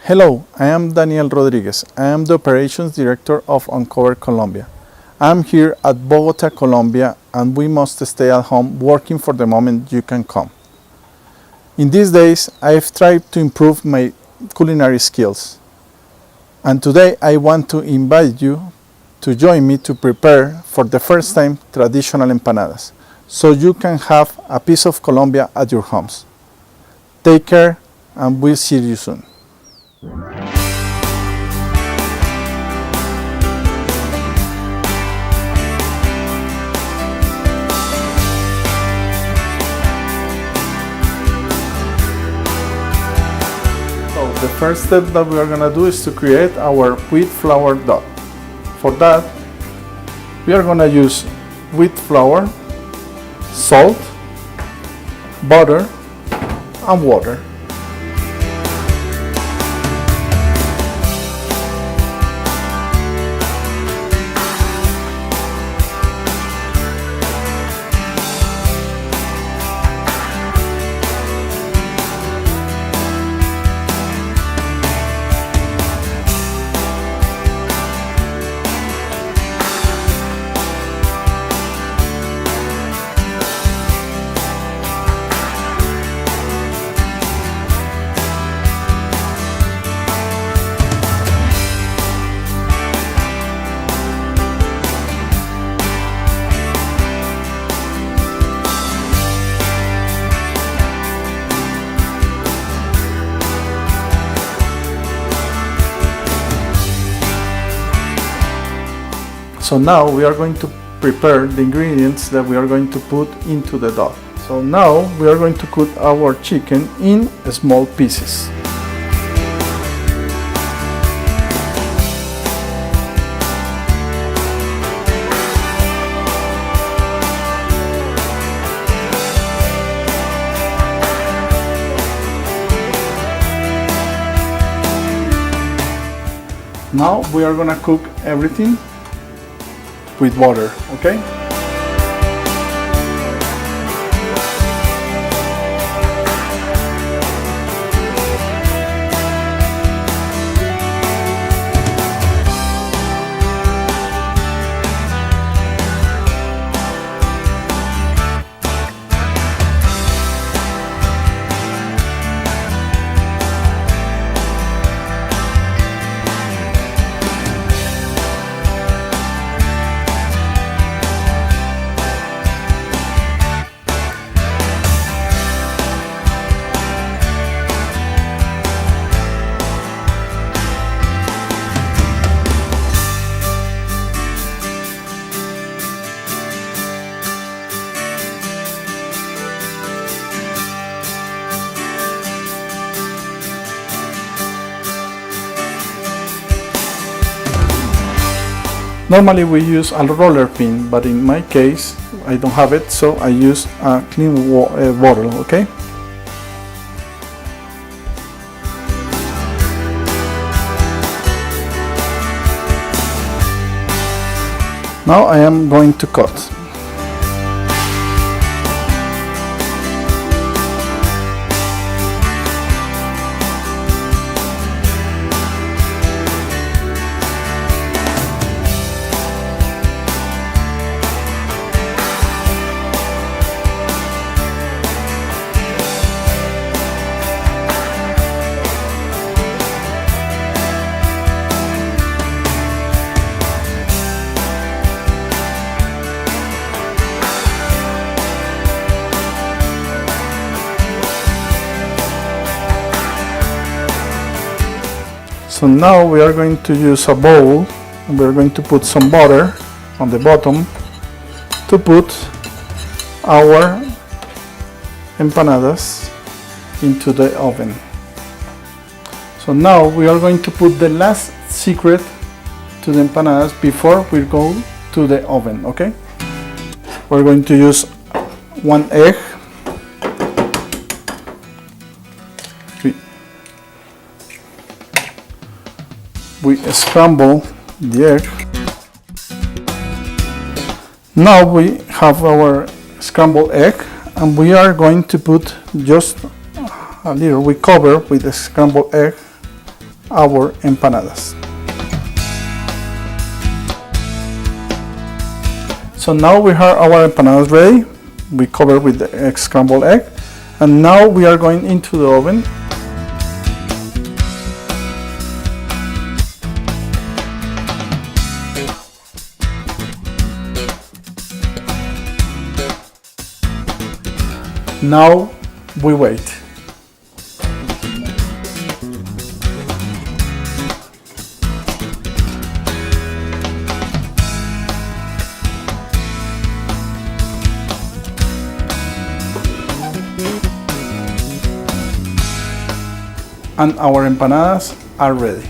Hello, I am Daniel Rodriguez. I am the Operations Director of Uncover Colombia. I'm here at Bogota, Colombia, and we must stay at home working for the moment you can come. In these days, I've tried to improve my culinary skills. And today I want to invite you to join me to prepare for the first time traditional empanadas, so you can have a piece of Colombia at your homes. Take care, and we'll see you soon. So the first step that we are going to do is to create our wheat flour dough. For that, we are going to use wheat flour, salt, butter, and water. So now we are going to prepare the ingredients that we are going to put into the dough. So now we are going to cut our chicken in small pieces. Now we are going to cook everything with water, okay? Normally we use a roller pin, but in my case I don't have it, so I use a clean bottle, okay? Now I am going to cut. So now we are going to use a bowl, and we are going to put some butter on the bottom to put our empanadas into the oven. So now we are going to put the last secret to the empanadas before we go to the oven, okay? We're going to use 1 egg. We scramble the egg. Now we have our scrambled egg, and we are going to put just a little, we cover with the scrambled egg our empanadas. So now we have our empanadas ready. We cover with the scrambled egg, and now we are going into the oven. Now we wait. And our empanadas are ready.